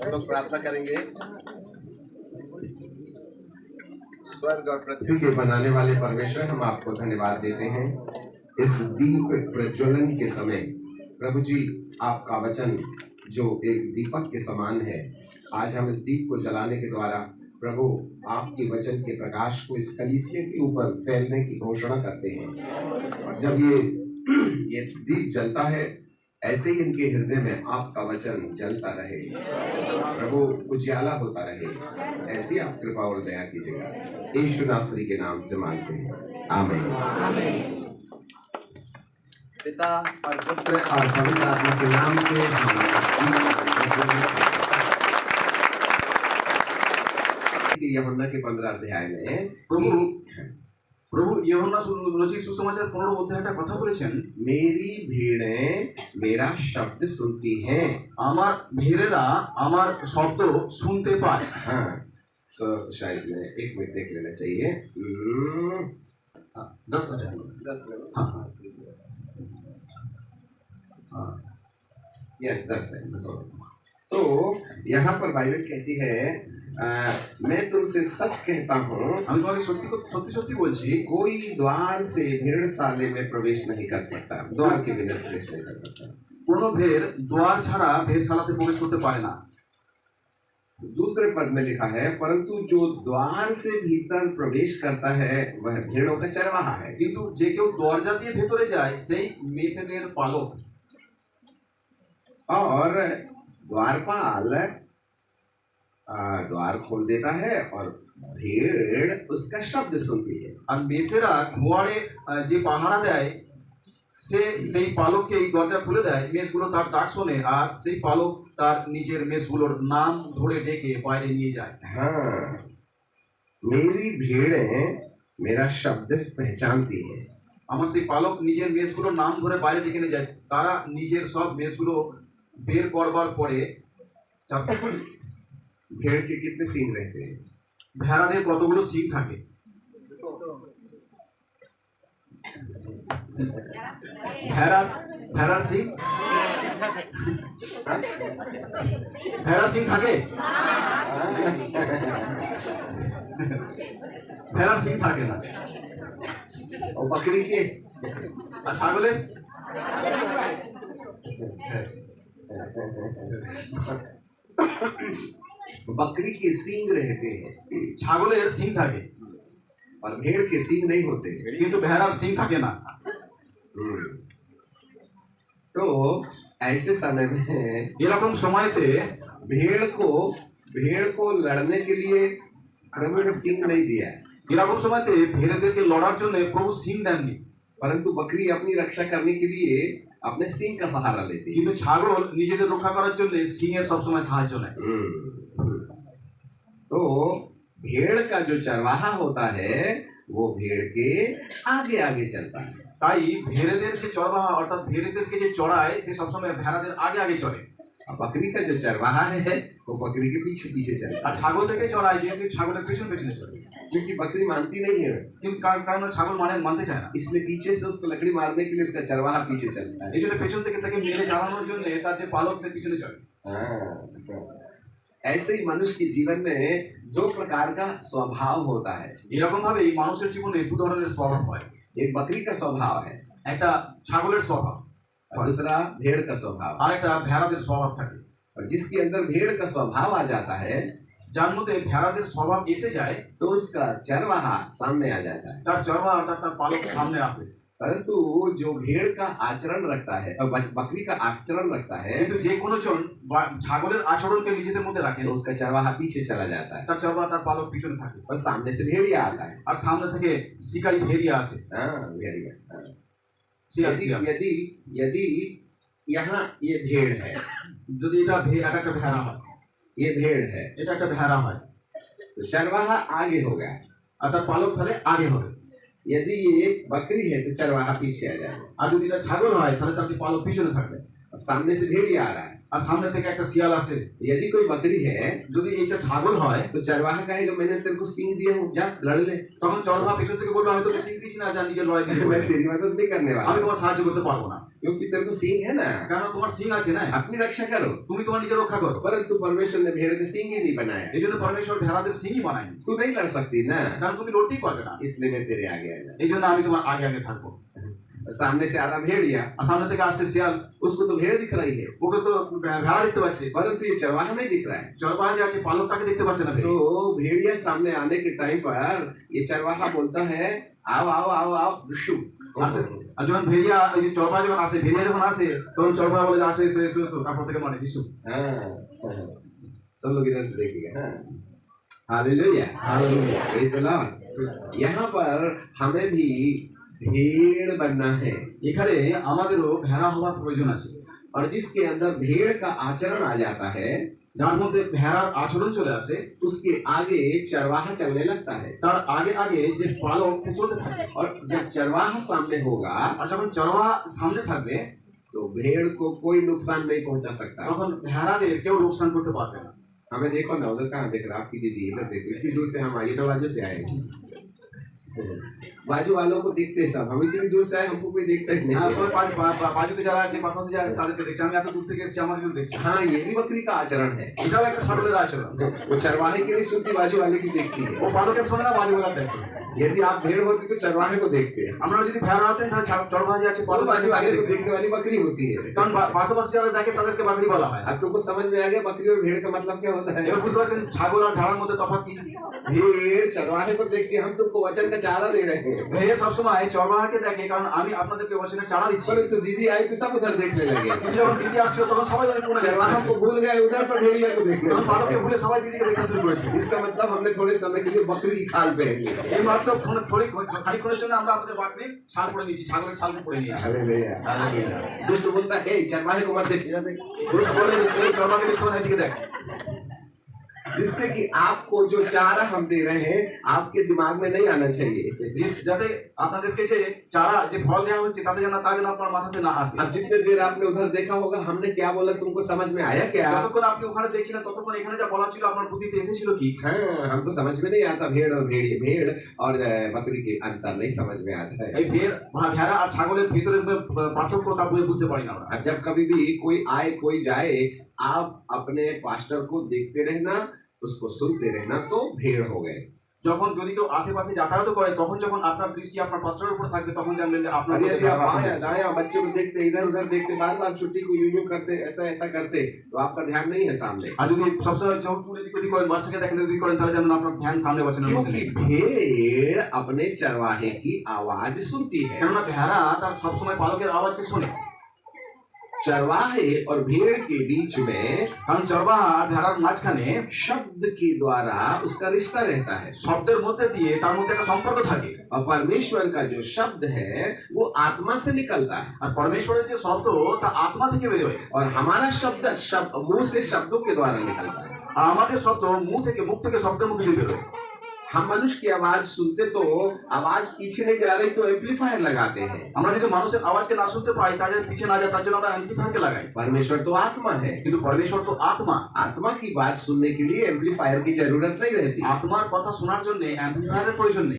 हम लोग प्रार्थना करेंगे। स्वर्ग और पृथ्वी के बनाने वाले परमेश्वर, हम आपको धन्यवाद देते हैं इस दीप प्रज्वलन के समय। प्रभु जी, आपका वचन जो एक दीपक के समान है, आज हम इस दीप को जलाने के द्वारा प्रभु आपके वचन के प्रकाश को इस कलीसिया के ऊपर फैलने की घोषणा करते हैं। और जब ये दीप जलता है, ऐसे ही इनके हृदय में आपका वचन जलता रहे, प्रभु उजियाला होता रहे। ऐसी आप कृपा और दया कीजिएगा। यीशु नासरी के नाम से मांगते हैं, आमीन। पिता और पुत्र और पवित्र आत्मा के नाम से यूहन्ना के 15 अध्याय में প্রভু ইউহান্না রচিত সুসমাচার 15 অধ্যায়টা কথা বলেছেন, मेरी भेड़ें मेरा शब्द सुनती हैं। আমার ভেড়েরা আমার শব্দ শুনতে পায়। हाँ, शायद मैं 1 मिनट देख लेना चाहिए। 10 अध्याय 10 मिनट, हाँ, यस 10 है। तो यहाँ पर बाइबल कहती है, मैं तुमसे सच कहता हूँ, আমি তোমাকে সত্যি সত্যি বলছি, कोई द्वार से भेड़शाले में प्रवेश नहीं कर सकता, द्वार के बिना प्रवेश नहीं कर सकता। কোনো ভেড় দ্বার ছাড়া ভেড়শালাতে প্রবেশ করতে পারে না। दूसरे पद में लिखा है, परंतु जो द्वार से भीतर प्रवेश करता है वह भेड़ों का चरवाहा है। কিন্তু যে কেউ দরজা দিয়ে ভেতরে যায় সেই মেষেদের পালক। और द्वारपाल द्वार खोल देता है और भेड़ उसका शब्द सुनती है। আর মেষেরা ঘোয়ারে যে পাহারা দেয়, সে সেই পালককে এই দরজা খুলে দেয়, মেষগুলো তার ডাক শোনে আর সেই পালক তার নিজের মেষগুলোর নাম ধরে ডেকে বাইরে নিয়ে যায়। हाँ, मेरी भेड़ें मेरा शब्द पहचानती है। আমার সেই পালক নিজের মেষগুলোর নাম ধরে বাইরে ডেকে নিয়ে যায়। তারা নিজের সব মেষগুলো বের করবার পরে भेड़ के कितने सींग रहते हैं? ভেড়াদের কতগুলো শিং থাকে? ভেড়ার শিং থাকে? ভেড়ার শিং থাকে না। और बकरी के আর ছাগলের? बकरी के सींग रहते हैं, ছাগলের শিং থাকে, और भेड़ के सींग नहीं होते। কিন্তু ভেড়ার শিং থাকে না। तो ऐसे समय में এরকম সময়তে भेड़ को लड़ने के लिए प्रभु ने सींग नहीं दिया, এরকম সময়তে ভেড়াদেরকে লড়ার জন্য প্রভু শিং দেননি। परंतु बकरी अपनी रक्षा करने के लिए अपने सींग का सहारा लेती है। কিন্তু ছাগল নিজেদের রক্ষা করার জন্য সিংহের সবসময় সাহায্য নেয়। तो भेड़ का जो चरवाहा होता है वो भेड़ के आगे आगे चलता है। তাই ভেড়েদের যে চরবাহা অর্থাৎ ভেড়েদেরকে যে চড়ায় সে সবসময় ভেড়াদের আগে আগে চড়ে। और बकरी का जो चरवाहा है वो बकरी के पीछे पीछे चलता আর है, ছাগল থেকে চড়ায় যে সে ছাগলের পেছনে পেছনে চড়ে। क्योंकि बकरी मानती नहीं है। কিন্তু কারণ ছাগল মানতে চায় না। इसलिए पीछे से उसको लकड़ी मारने के लिए उसका चरवाहा पीछे चलता है। এই জন্য পেছন থেকে তাকে মেরে চালানোর জন্য তার যে পালক সে পিছনে চড়ে। ऐसे ही मनुष्य के जीवन में 2 प्रकार का स्वभाव होता है। এরকম ভাবে এই মানুষের জীবনে 2 ধরনের স্বভাব হয়। एक बकरी का स्वभाव है, একটা ছাগলের স্বভাব, और दूसरा भेड़ का स्वभाव। আর একটা ভেড়াদের স্বভাব থাকে। और जिसके अंदर भेड़ का स्वभाव आ जाता है, যার মধ্যে ভেড়াদের স্বভাব এসে যায়, तो उसका चरवाहा सामने आ जाता है। তার চরবাহা অর্থাৎ তার পালক সামনে আসে। परंतु जो भेड़ का आचरण रखता है और बकरी का आचरण रखता है, কিন্তু যে কোনো জন ছাগলের আচরণকে নিজেদের মধ্যে রাখে, तो उसका चरवाहा पीछे चला जाता है তার চরবাহা তার পালক পিছনে থাকে। और सामने से भेड़िया आता है। আর সামনে থেকে শিকারী ভেড়িয়া আসে। हाँ, भेड़िया। শিকার यदि यदि यहाँ ये भेड़ है, যদি এটা একটা ভেড়া হয়, ये भेड़ है, এটা একটা ভেড়া হয়, तो चरवाहा आगे होगा। আর তার পালক তাহলে আগে হবে। यदि ये बकरी है तो चरवाहा पीछे आ जाएगा। আর যদি এটা ছাগল হয় তাহলে তার যে পালক পিছনে থাকবে। और सामने से भेड़िया आ रहा है, আর সামনে থেকে একটা শিয়াল আসছে। यदि कोई बकरी है যদি এই যে ছাগল হয় तो चरवाहा कहेगा मैंने तेरे को सींग दिया हूँ, जा लड़ ले। তখন চরবাহা পেছন থেকে বলবে আমি তোকে সিং দিচ্ছি না, যা নিজের লড়াই নিজে मैं করে নে। तेरी मदद नहीं करने আমি वाला তোমার সাহায্য করতে পারবো না, क्योंकि तेरे को सींग है ना, কারণ তোমার সিং আছে না, अपनी रक्षा करो। তুমি তোমার নিজের রক্ষা করো। परंतु परमेश्वर ने भेड़ का सींग ही नहीं बनाया, এই জন্য পরমেশ্বর ভেড়াদের সিংই বানায়নি, तू नहीं लड़ सकती ना, কারণ তুমি লড়তেই পারবে না। इसलिए मैं तेरे आगे आया। এই জন্য আমি তোমার আগে আগে থাকবো। सामने से आ रहा भेड़िया, আর সামনে থেকে আসছে শিয়াল, उसको तो भेड़ दिख रही है, ওকে তো ভেড়া দেখতে পাচ্ছে, परंतु ये चरवाहा नहीं दिख रहा है। চরবাহা যে আছে পালক তাকে দেখতে পাচ্ছে না। तो भेड़िया सामने आने के टाइम पर ये चरवाहा बोलता है आओ आओ आओ आओ विशु। আর যখন ভেড়িয়া ওই যে চরবাহা যখন আসে, ভেড়িয়া যখন আসে তখন চরবাহা বলে আসো এসো এসো এসো, তারপর থেকে মানে বিশু। हाँ, सब लोग इधर से देखिएगा। हाँ, hallelujah, hallelujah, praise the Lord. यहाँ पर हमें भी भेड़ बनना है, এখানে আমাদেরও ভেড়া হওয়ার প্রয়োজন আছে। और जिसके अंदर भेड़ का आचरण आ जाता है যার মধ্যে ভেড়ার আচরণ চলে আসে, उसके आगे चरवाहा चलने लगता है। তার আগে আগে যে পালক সে চলতে থাকে। और जब चरवाहा सामने होगा আর যখন চরবাহা সামনে থাকবে तो भेड़ को कोई नुकसान नहीं पहुंचा सकता। তখন ভেড়াদের কেউ লোকসান করতে পারবে না। हमें देखो ना, उधर कहाँ देख रहा, आपकी दीदी इधर देखो, इतनी दूर से हम आए, तो बाजू से आए, बाजू वालों को देखते सब, हम इतनी दूर से आए, हमको कोई देखता ही আর नहीं। সবাই বাজুতে যারা আছে পাশাপাশি যারা আছে তাদেরকে দেখছি, আমি এত দূর থেকে এসেছি আমার কিন্তু দেখছি। हाँ, ये भी बकरी का आचरण है, এটাও একটা ছাগলের আচরণ। वो चरवाहे की नहीं सुनती, बाजू वाले की देखती है। ও পালকের শোনে না, বাজুওয়ালা দেখে। यदि आप भेड़ होती तो चरवाहे को देखते हैं, আমরা যদি ভেড়া হতেন তাহলে চরবাহা যে আছে और পালক बाजू वाले को দেখতে। देखने वाली बकरी होती है। কারণ পাশাপাশি যারা দেখে তাদেরকে বাকরি বলা হয়। अब तुमको समझ में आ गया बकरी और भेड़ का मतलब क्या होता है? এবার বুঝতে পারছেন ছাগল আর ভেড়ার মধ্যে তফাৎ কি। भेड़ चरवाहे को देख के हम तुमको वचन का चारा दे रहे हैं, ভেড়ে সবসময় চরবাহাকে দেখে, কারণ আমি আপনাদেরকে বচনের চারা দিচ্ছি। परंतु दीदी आई तो सब उधर देखने लगे, কিন্তু যখন দিদি আসছিল তখন সবাই ওদের কোণে चरवाहा को भूल गए, उधर पर भेड़िया को देखने তখন लगे। পালককে ভুলে সবাই दिदीকে দেখা শুরু করেছে। इसका मतलब हमने थोड़े समय के लिए बकरी की खाल पहन ली। এই মাত্র খানিকক্ষণের জন্য আমরা আমাদের বাকরির ছাল পরে নিয়েছি, ছাগলের ছাল পরে নিয়েছি। Hallelujah, hallelujah. दुष्ट बोलता है "ए, चरवाहे को मत देख, इधर देख।" দুষ্ট বলে এই চরবাকে দেখতে না, এদিকে দেখ। जिससे कि आपको जो चारा हम दे रहे हैं आपके दिमाग में नहीं आना चाहिए। যাতে আপনাদেরকে যে চারা যে ফল দেওয়া হচ্ছে তাতে যেন তা যেন আপনার মাথাতে না আসে। अब जितने देर आपने उधर देखा होगा हमने क्या बोला तुमको समझ में आया क्या? যতক্ষণ আপনি ওখানে দেখছিলেন ততক্ষণ এখানে যা বলা ছিল আপনার বুদ্ধিতে এসেছিল কি? हाँ, हमको समझ में नहीं आता भेड़ और भेड़िए, भेड़ और बकरी के अंतर नहीं समझ में आता है। এই ভেড়া আর ছাগলের ভিতরের পার্থক্য তা বুঝতে পারি না আমরা। अब जब कभी भी कोई आए कोई जाए, आप अपने पास्टर को देखते रहना, उसको सुनते रहना, तो भेड़ हो गए। যখন যদি কেউ আশেপাশে যাতায়াত করে তখন যখন আপনার দৃষ্টি আপনার পাস্টরের উপর থাকবে তখন জানবেন যে আপনার और यदि आप बायां दायां बच्चे को देखते, इधर उधर देखते, बार बार छुट्टी को यूं यूं करते, ऐसा ऐसा करते, तो आपका ध्यान नहीं है सामने। আর যদি সবসময় চোখ এদিক ওদিক করেন, বাচ্চাকে দেখেন এদিক করেন, তাহলে জানেন আপনার ধ্যান সামনে বচনের মধ্যে क्योंकि নেই। भेड़ अपने चरवाहे की आवाज सुनती है। কেননা ভেড়া তার সবসময় পালকের আওয়াজকে শোনে। चरवाहे और भेड़ के बीच में কারণ চরবাহা আর ভেড়ার মাঝখানে शब्द के द्वारा उसका रिश्ता रहता है, শব্দের মধ্যে দিয়ে তার মধ্যে একটা সম্পর্ক থাকে। और परमेश्वर का जो शब्द है वो आत्मा से निकलता है, আর পরমেশ্বরের যে শব্দ তা আত্মা থেকে বেরোয়। और हमारा शब्द मुंह से शब्दों के द्वारा निकलता है। আর আমাদের শব্দ মুখ থেকে শব্দের মুখ দিয়ে বেরোয়। हम मनुष्य की आवाज सुनते तो आवाज पीछे नहीं जा रही तो एम्पलीफायर लगाते हैं। আমরা যদি মানুষের আওয়াজকে না শুনতে পাই, তার জন্য পিছিয়ে না যায়, তার জন্য আমরা অ্যাম্পলিফায়ারকে লাগাই। परमेश्वर तो आत्मा है, কিন্তু পরমেশ্বর তো আত্মা। आत्मा की बात सुनने के लिए एम्पलीफायर की जरूरत नहीं रहती। আত্মার কথা শোনার জন্য অ্যাম্পলিফায়ারের প্রয়োজন নেই।